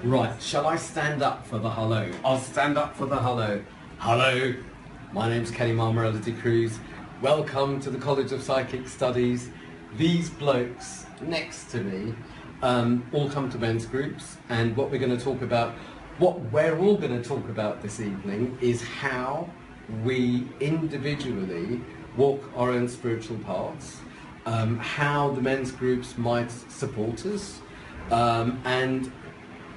Right, shall I stand up for the hello? I'll stand up for the hello. Hello, my name's Kenny Mammarella-D'Cruz. Welcome to the College of Psychic Studies. These blokes next to me all come to men's groups, and what we're going to talk about, what we're all going to talk about this evening is how we individually walk our own spiritual paths, how the men's groups might support us, and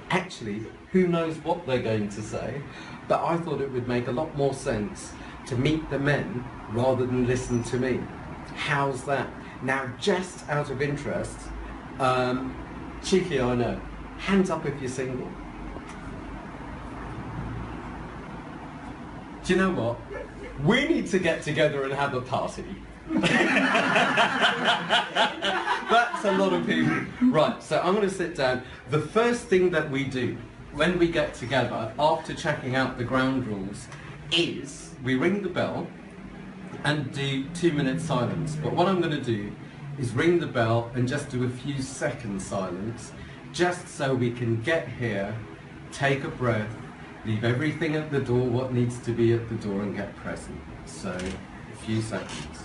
actually, who knows what they're going to say, but I thought it would make a lot more sense to meet the men rather than listen to me. How's that? Now, just out of interest, cheeky I know, hands up if you're single. Do you know what? We need to get together and have a party. That's a lot of people. Right, so I'm going to sit down. The first thing that we do when we get together, after checking out the ground rules, is we ring the bell and do 2-minute silence. But what I'm going to do is ring the bell and just do a few seconds silence, just so we can get here, take a breath, leave everything at the door, what needs to be at the door, and get present. So, a few seconds.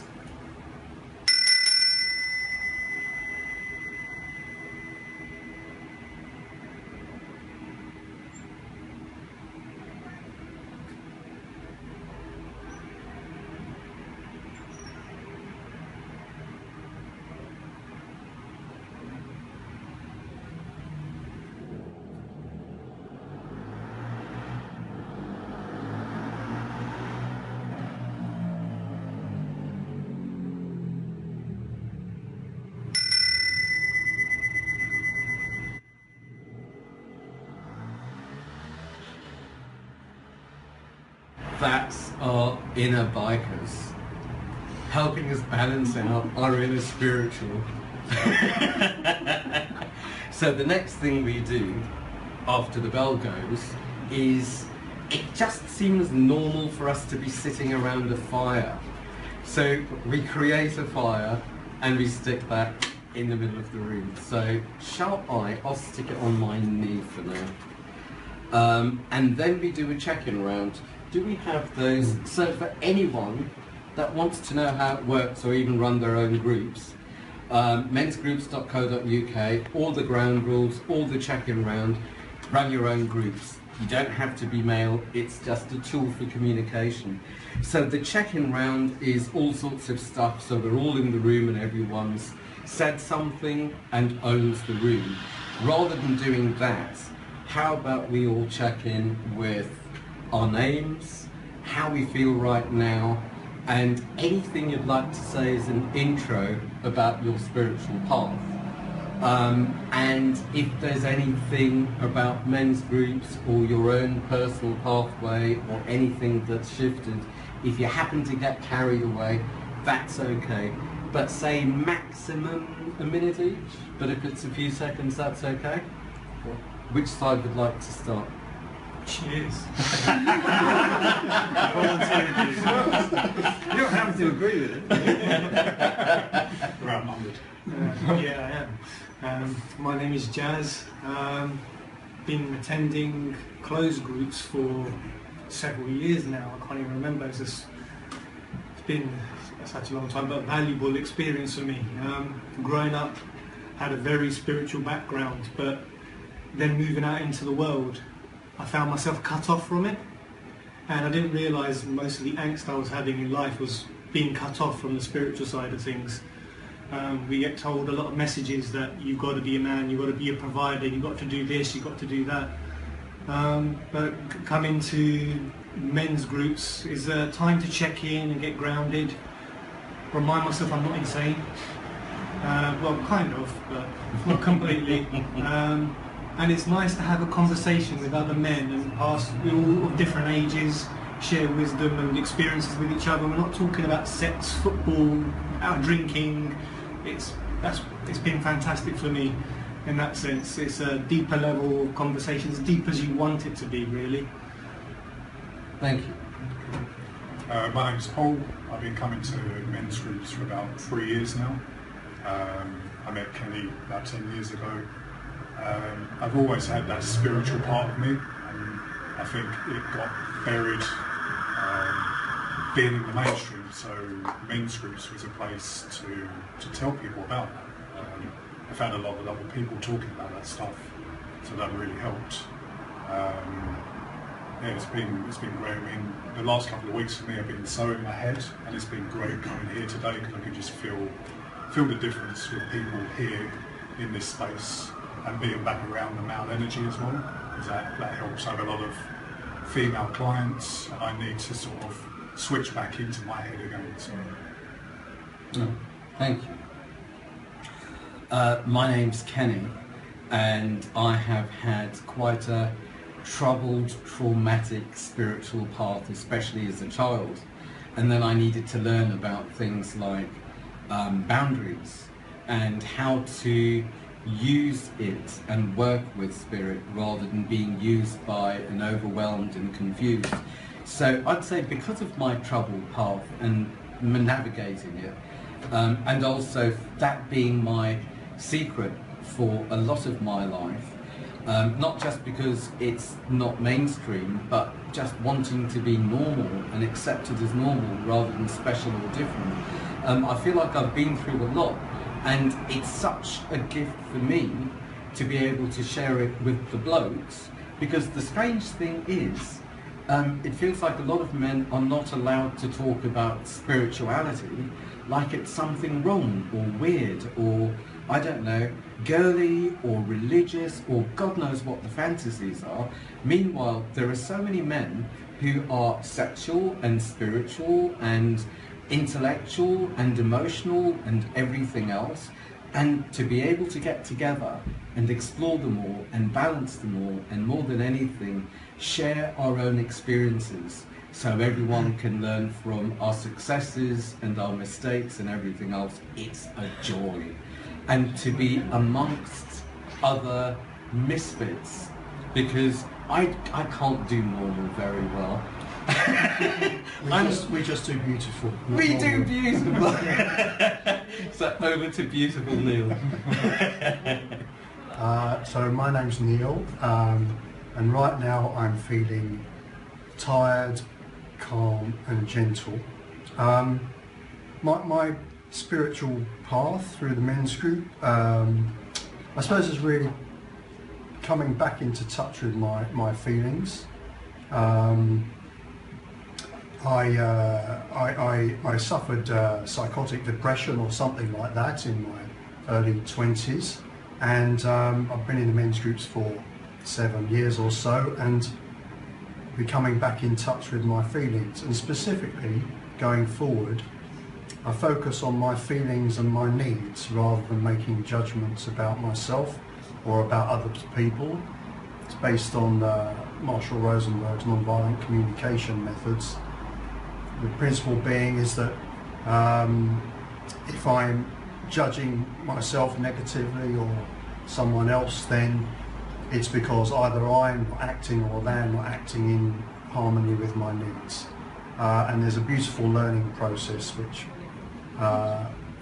That's our inner bikers, helping us balance out our inner spiritual. So the next thing we do after the bell goes is, it just seems normal for us to be sitting around a fire. So we create a fire and we stick that in the middle of the room. So I'll stick it on my knee for now. And then we do a check-in round. Do we have those? So for anyone that wants to know how it works or even run their own groups, mensgroups.co.uk, all the ground rules, all the check-in round, run your own groups. You don't have to be male, it's just a tool for communication. So the check-in round is all sorts of stuff, so we're all in the room and everyone's said something and owns the room. Rather than doing that, how about we all check in with our names, how we feel right now, and anything you'd like to say as an intro about your spiritual path. And if there's anything about men's groups or your own personal pathway or anything that's shifted, if you happen to get carried away, that's okay. But say maximum a minute each, but if it's a few seconds, that's okay. Which side would like to start? Cheers. You don't have to agree with it. Right, yeah, I am. My name is Jazz. Been attending closed groups for several years now. I can't even remember. It's been such a long time, but a valuable experience for me. Growing up, had a very spiritual background, but then moving out into the world, I found myself cut off from it, and I didn't realise most of the angst I was having in life was being cut off from the spiritual side of things. We get told a lot of messages that you've got to be a man, you've got to be a provider, you've got to do this, you've got to do that. But coming to men's groups is a time to check in and get grounded, remind myself I'm not insane. Well, kind of, but not completely. And it's nice to have a conversation with other men and we're all of different ages, share wisdom and experiences with each other. We're not talking about sex, football, out drinking. It's been fantastic for me in that sense. It's a deeper level of conversation, as deep as you want it to be, really. Thank you. My name's Paul. I've been coming to men's groups for about 3 years now. I met Kenny about 10 years ago. I've always had that spiritual part of me, and I think it got buried being in the mainstream, so men's groups was a place to tell people about that. I found a lot of other people talking about that stuff, so that really helped. Yeah, it's been great. I mean, the last couple of weeks for me have been so in my head, and it's been great coming here today because I can just feel the difference with people here in this space and being back around the male energy as well. Because that helps. I have a lot of female clients, and I need to sort of switch back into my head again. So. Thank you. My name's Kenny, and I have had quite a troubled, traumatic spiritual path, especially as a child. And then I needed to learn about things like boundaries and how to use it and work with spirit rather than being used by and overwhelmed and confused. So I'd say because of my troubled path and navigating it, and also that being my secret for a lot of my life, not just because it's not mainstream, but just wanting to be normal and accepted as normal rather than special or different. I feel like I've been through a lot, and it's such a gift for me to be able to share it with the blokes, because the strange thing is, it feels like a lot of men are not allowed to talk about spirituality like it's something wrong or weird or, I don't know, girly or religious or God knows what the fantasies are. Meanwhile, there are so many men who are sexual and spiritual and intellectual and emotional and everything else, and to be able to get together and explore them all and balance them all, and more than anything, share our own experiences so everyone can learn from our successes and our mistakes and everything else. It's a joy. And to be amongst other misfits, because I can't do normal very well. We just do beautiful. We do beautiful. So over to beautiful Neil. So my name's Neil, and right now I'm feeling tired, calm and gentle. My spiritual path through the men's group, I suppose, is really coming back into touch with my feelings. I suffered psychotic depression or something like that in my early 20s, and I've been in the men's groups for 7 years or so, and becoming back in touch with my feelings. And specifically going forward, I focus on my feelings and my needs rather than making judgments about myself or about other people. It's based on Marshall Rosenberg's nonviolent communication methods. The principle being is that if I'm judging myself negatively or someone else, then it's because either I'm not acting or they're not acting in harmony with my needs. And there's a beautiful learning process which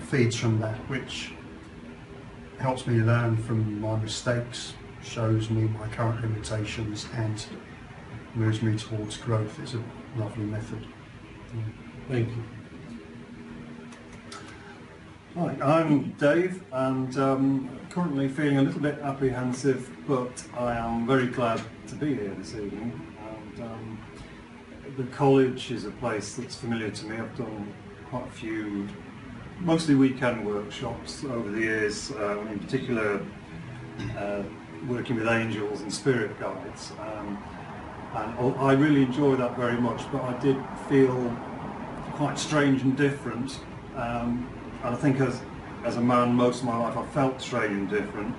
feeds from that, which helps me learn from my mistakes, shows me my current limitations and moves me towards growth. It's a lovely method. Thank you. Hi, I'm Dave, and currently feeling a little bit apprehensive, but I am very glad to be here this evening. And the college is a place that's familiar to me. I've done quite a few, mostly weekend workshops over the years, in particular working with angels and spirit guides. And I really enjoy that very much, but I did feel quite strange and different. And I think as a man, most of my life I felt strange and different,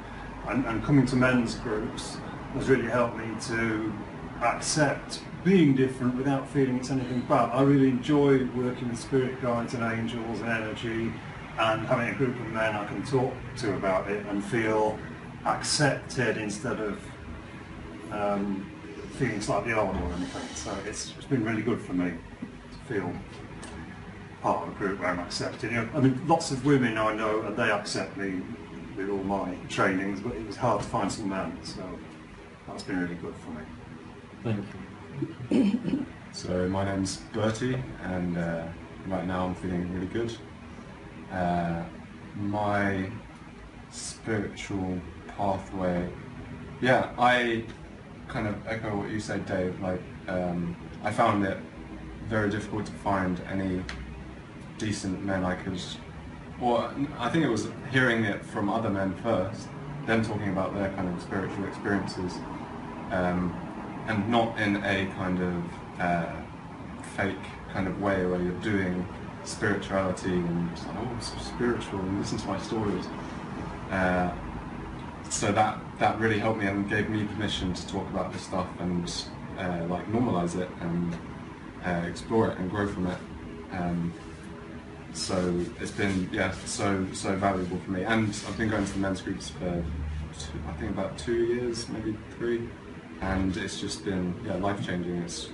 and coming to men's groups has really helped me to accept being different without feeling it's anything bad. I really enjoy working with spirit guides and angels and energy, and having a group of men I can talk to about it and feel accepted instead of feeling slightly odd or anything. So it's been really good for me to feel part of a group where I'm accepted. You know, I mean, lots of women I know, and they accept me with all my trainings, but it was hard to find some men, so that's been really good for me. Thank you. So my name's Bertie, and right now I'm feeling really good. My spiritual pathway, yeah, I kind of echo what you said, Dave. Like, I found it very difficult to find any decent men I could, or I think it was hearing it from other men first, them talking about their kind of spiritual experiences, and not in a kind of fake kind of way where you're doing spirituality and just like, oh, I'm so spiritual and listen to my stories. So that really helped me and gave me permission to talk about this stuff and like normalize it and explore it and grow from it. So it's been, yeah, so valuable for me. And I've been going to the men's groups for I think about 2 years, maybe 3, and it's just been, yeah, life changing. It's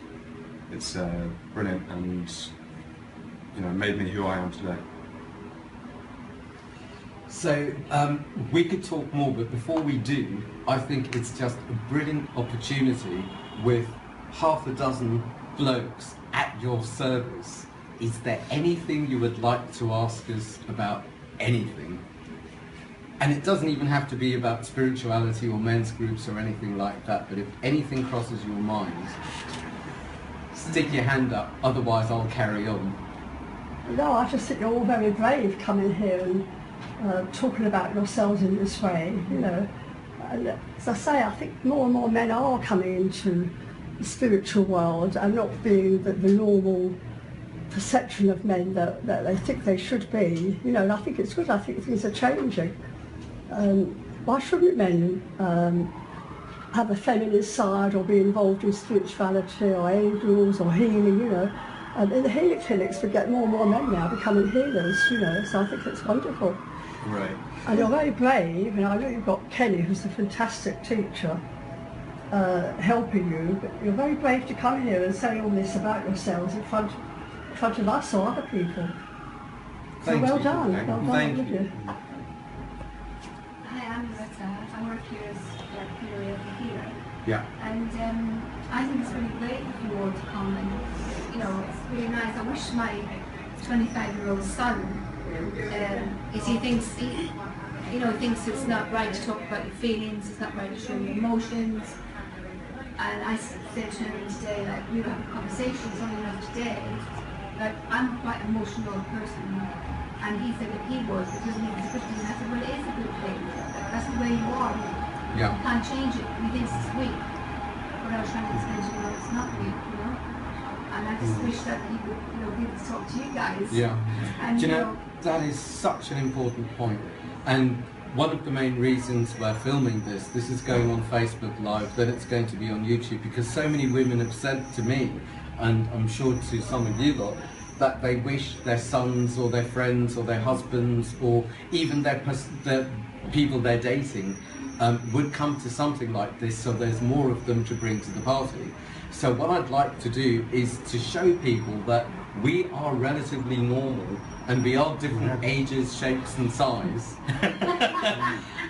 brilliant, and you know, made me who I am today. So we could talk more, but before we do, I think it's just a brilliant opportunity with half a dozen blokes at your service. Is there anything you would like to ask us about anything? And it doesn't even have to be about spirituality or men's groups or anything like that, but if anything crosses your mind, stick your hand up, otherwise I'll carry on. No, I just think you're all very brave coming here and talking about yourselves in this way, you know. And as I say, I think more and more men are coming into the spiritual world and not being the normal perception of men that they think they should be, you know, and I think it's good. I think things are changing. Why shouldn't men have a feminine side or be involved in spirituality or angels or healing, you know? And in the healing clinics we get more and more men now becoming healers, you know, so I think it's wonderful. Right. And you're very brave, and I know you've got Kenny, who's a fantastic teacher, helping you, but you're very brave to come here and say all this about yourselves in front of us or other people. So well done. Well done. Thank you. Hi, I'm Loretta. I work here as like period healer. Yeah. And I think it's really great if you all to come, and you know, it's really nice. I wish my 25-year-old son, if he thinks thinks it's not right to talk about your feelings, it's not right to show your emotions. And I said to him today, like, we were having conversations on enough today. Like, I'm quite an emotional person, and he said that he was, it doesn't mean it's a good thing. And I said, well, it is a good thing. That's the way you are. Yeah. You can't change it. He thinks it's weak. But I was trying to explain to him, no, it's not weak, you know. And I just wish that he would, you know, be able to talk to you guys. Yeah. And, Do you know, that is such an important point. And one of the main reasons we're filming this is going on Facebook Live, that it's going to be on YouTube, because so many women have said to me, and I'm sure to some of you lot, that they wish their sons or their friends or their husbands or even their people they're dating would come to something like this, so there's more of them to bring to the party. So what I'd like to do is to show people that we are relatively normal and we are different ages, shapes and size,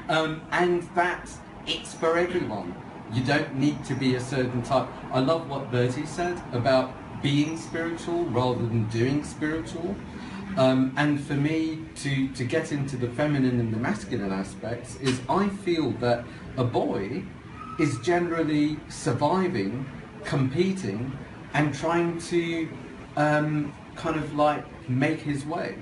and that it's for everyone. You don't need to be a certain type. I love what Bertie said about being spiritual rather than doing spiritual. And for me, to get into the feminine and the masculine aspects, is I feel that a boy is generally surviving, competing, and trying to kind of like make his way.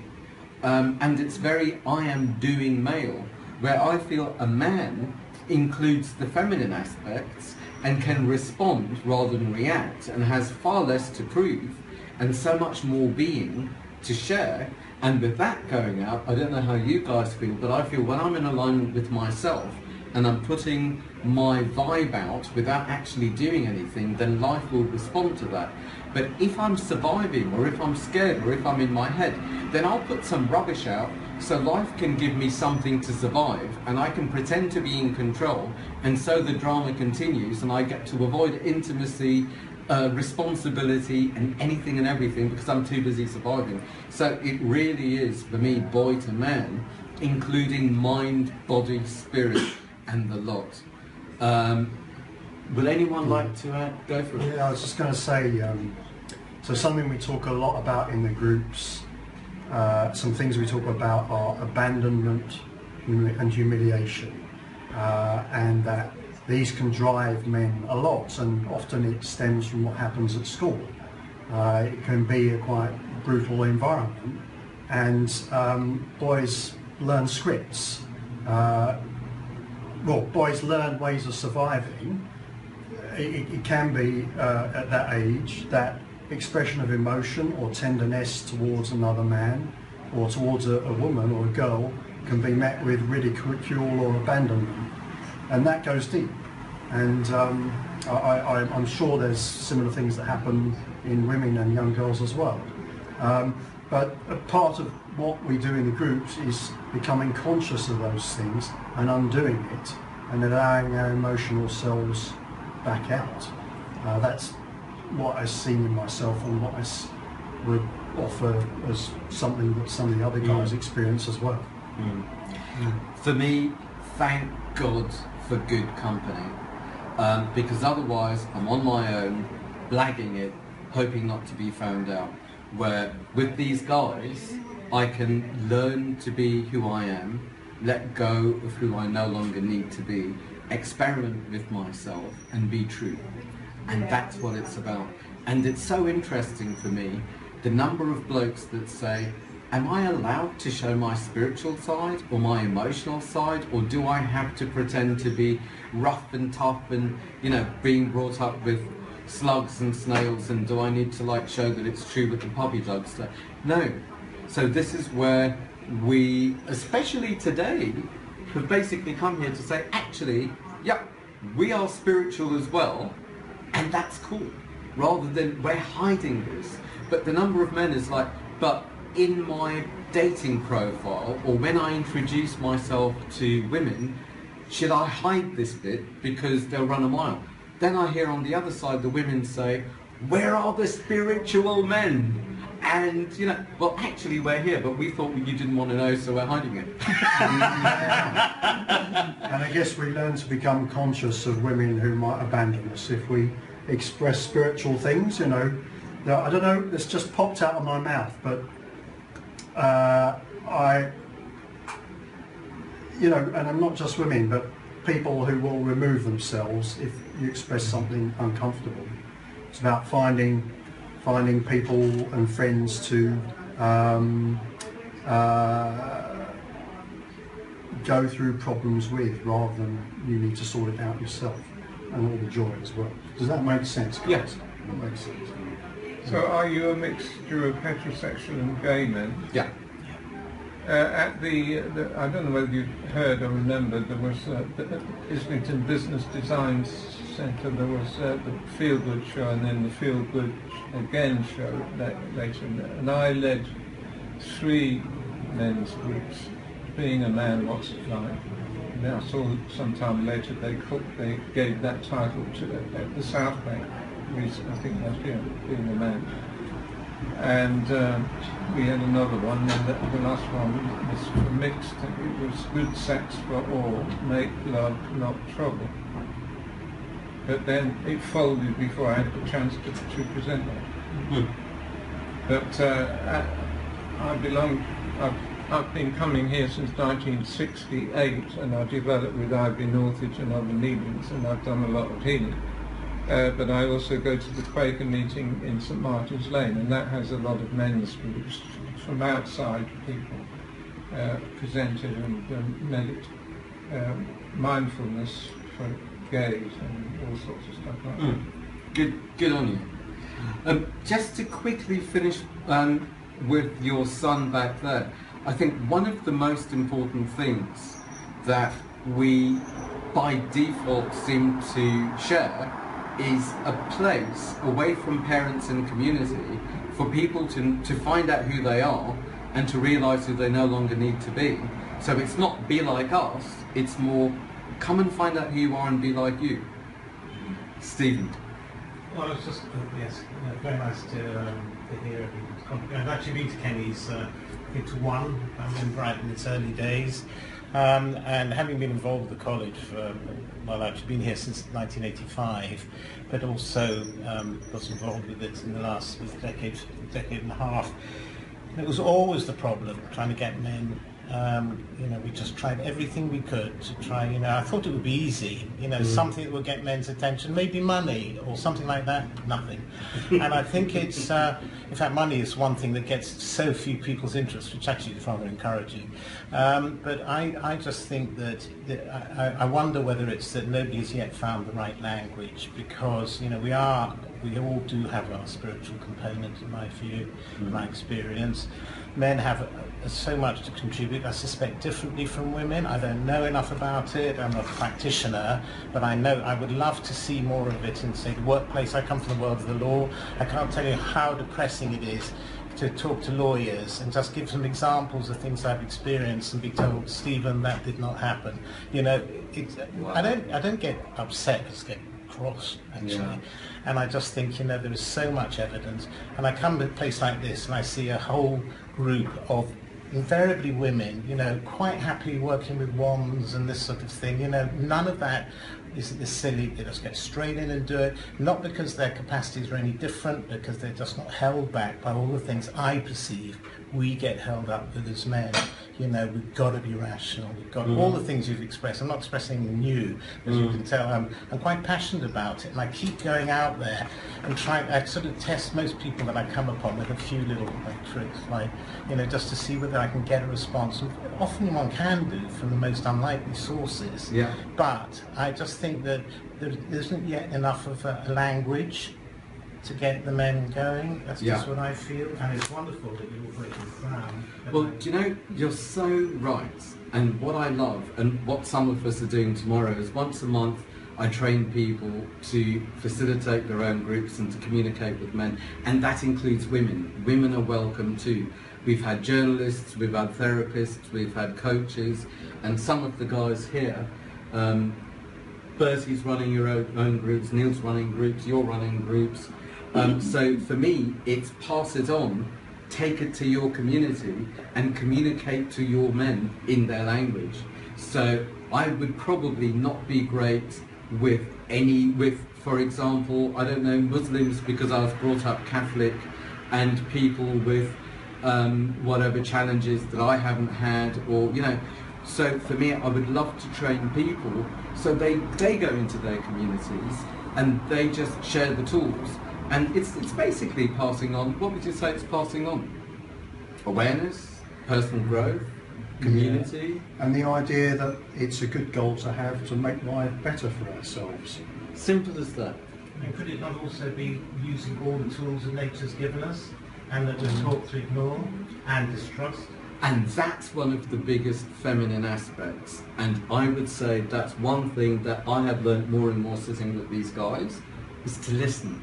And it's very I am doing male, where I feel a man includes the feminine aspects and can respond rather than react, and has far less to prove and so much more being to share. And with that going out, I don't know how you guys feel, but I feel when I'm in alignment with myself and I'm putting my vibe out without actually doing anything, then life will respond to that. But if I'm surviving, or if I'm scared, or if I'm in my head, then I'll put some rubbish out so life can give me something to survive, and I can pretend to be in control, and so the drama continues, and I get to avoid intimacy, responsibility, and anything and everything because I'm too busy surviving. So it really is, for me, boy to man, including mind, body, spirit, and the lot. Will anyone like to go for it? Yeah, I was just going to say, so something we talk a lot about in the groups, some things we talk about are abandonment and humiliation, and that these can drive men a lot, and often it stems from what happens at school. It can be a quite brutal environment, and boys learn scripts. Well, boys learn ways of surviving. It can be at that age that expression of emotion or tenderness towards another man or towards a woman or a girl can be met with ridicule or abandonment, and that goes deep. And I'm sure there's similar things that happen in women and young girls as well. But a part of what we do in the groups is becoming conscious of those things and undoing it and allowing our emotional selves back out. That's what I've seen in myself and what I would offer as something that some of the other guys experience as well. For me, thank God for good company, because otherwise I'm on my own, blagging it, hoping not to be found out. Where with these guys, I can learn to be who I am, let go of who I no longer need to be, experiment with myself and be true. And that's what it's about. And it's so interesting for me, the number of blokes that say, am I allowed to show my spiritual side or my emotional side, or do I have to pretend to be rough and tough and, you know, being brought up with slugs and snails, and do I need to like show that it's true with the puppy dog stuff? No. So this is where we, especially today, have basically come here to say, actually, yeah, we are spiritual as well, and that's cool, rather than we're hiding this. But the number of men is like, but in my dating profile, or when I introduce myself to women, should I hide this bit because they'll run a mile? Then I hear on the other side the women say, where are the spiritual men? And, you know, well, actually we're here, but we thought you didn't want to know, so we're hiding it. And I guess we learn to become conscious of women who might abandon us if we express spiritual things, you know. I don't know, it's just popped out of my mouth, but you know, and I'm not just women, but people who will remove themselves if you express something uncomfortable. It's about finding people and friends to go through problems with, rather than you need to sort it out yourself, and all the joy as well. Does that make sense, guys? Yes. That makes sense. So are you a mixture of heterosexual and gay men? Yeah. At the I don't know whether you heard or remembered, there was the Islington Business Design Centre, there was the Feel Good show and then the Feel Good Again show later. And I led 3 men's groups. Being a man, what's it like? And I saw sometime later they gave that title to at the South Bank, I think last year, Being a Man. And we had another one, and the last one was mixed. It was good sex for all, make love, not trouble. But then it folded before I had the chance to present it. But I've been coming here since 1968, and I developed with Ivy Northage and other mediums, and I've done a lot of healing. But I also go to the Quaker meeting in St Martin's Lane, and that has a lot of men's groups from outside people presented and mindfulness for gays and all sorts of stuff like that. Good on you. Just to quickly finish with your son back there, I think one of the most important things that we by default seem to share is a place away from parents and community for people to find out who they are and to realise who they no longer need to be. So it's not be like us, it's more come and find out who you are and be like you. Stephen. Well, it's just, yes, very nice to hear everyone's compliment. I've actually been to Kenny's, I think to one, I remember right in its early days. And having been involved with the college for, well, I've actually been here since 1985, but also was involved with it in the last decade and a half. And it was always the problem, trying to get men. We just tried everything we could to try, I thought it would be easy, something that would get men's attention, maybe money or something like that, nothing. And I think it's, in fact, money is one thing that gets so few people's interest, which actually is rather encouraging. But I just think that I wonder whether it's that nobody has yet found the right language, because, we all do have our spiritual component, in my view, in my experience. Men have so much to contribute, I suspect, differently from women. I don't know enough about it. I'm not a practitioner, but I know I would love to see more of it in, say, the workplace. I come from the world of the law. I can't tell you how depressing it is to talk to lawyers and just give them examples of things I've experienced and be told, Stephen, that did not happen. I don't get upset, I just get cross, actually. Yeah. And I just think, there is so much evidence. And I come to a place like this and I see a whole group of invariably women, quite happy working with wands and this sort of thing. None of that is silly. They just get straight in and do it, not because their capacities are any different, because they're just not held back by all the things I perceive we get held up with as men. We've got to be rational. We've got all the things you've expressed. I'm not expressing anything new, as you can tell. I'm quite passionate about it, and I keep going out there and trying. I sort of test most people that I come upon with a few little tricks, just to see whether I can get a response. And often one can do from the most unlikely sources. Yeah. But I just think that there isn't yet enough of a language to get the men going. That's just what I feel, and it's wonderful that you're breaking ground. Well, you're so right, and what I love, and what some of us are doing tomorrow, is once a month I train people to facilitate their own groups and to communicate with men, and that includes women. Women are welcome too. We've had journalists, we've had therapists, we've had coaches, and some of the guys here, Bertie's running your own groups, Neil's running groups, you're running groups. So for me, it's pass it on, take it to your community and communicate to your men in their language. So I would probably not be great with, for example, I don't know, Muslims, because I was brought up Catholic, and people with whatever challenges that I haven't had, or, So for me, I would love to train people so they go into their communities and they just share the tools. And it's basically passing on, what would you say it's passing on? Awareness, personal growth, community. Yeah. And the idea that it's a good goal to have to make life better for ourselves. Simple as that. And could it not also be using all the tools that nature's given us and that we're taught to ignore and distrust? And that's one of the biggest feminine aspects. And I would say that's one thing that I have learned more and more sitting with these guys, is to listen.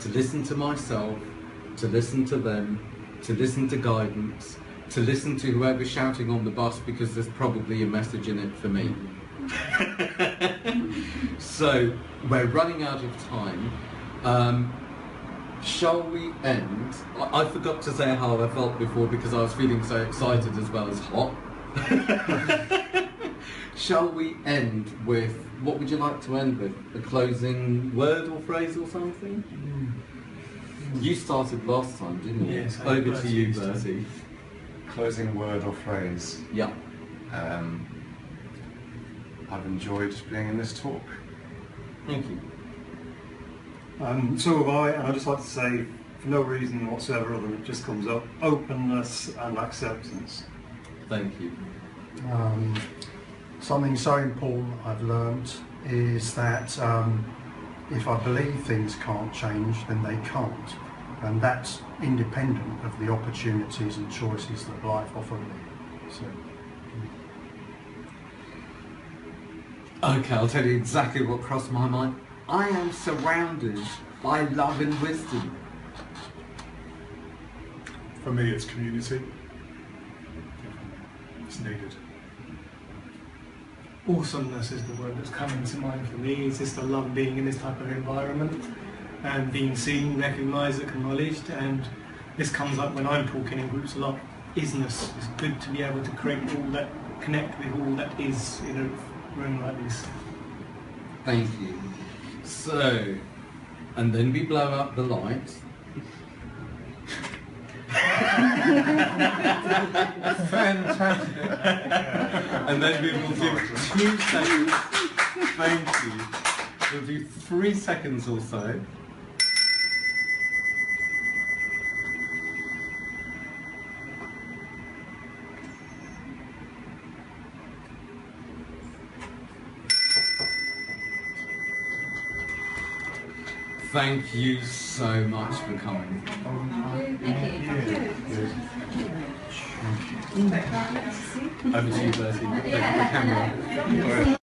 To listen to myself, to listen to them, to listen to guidance, to listen to whoever's shouting on the bus, because there's probably a message in it for me. So we're running out of time. Shall we end? I forgot to say how I felt before because I was feeling so excited as well as hot. Shall we end with, what would you like to end with? A closing word or phrase or something? You started last time, didn't you? Yes. Over to you, Bertie. Closing word or phrase? Yeah. I've enjoyed being in this talk. Thank you. So have I, and I'd just like to say, for no reason whatsoever other than it just comes up, openness and acceptance. Thank you. Something so important I've learnt is that if I believe things can't change, then they can't. And that's independent of the opportunities and choices that life offers me. So. Okay, I'll tell you exactly what crossed my mind. I am surrounded by love and wisdom. For me, it's community. It's needed. Awesomeness is the word that's coming to mind for me. It's just I love being in this type of environment. and being seen, recognised, acknowledged, and this comes up when I'm talking in groups a lot. Isness. It's good to be able to create all that, connect with all that is in a room like this. Thank you. So, and then we blow up the lights. Fantastic. And then we will do 2 seconds. Thank you. We'll do 3 seconds or so. Thank you so much for coming. Thank you. Over to you, Bertie. The camera.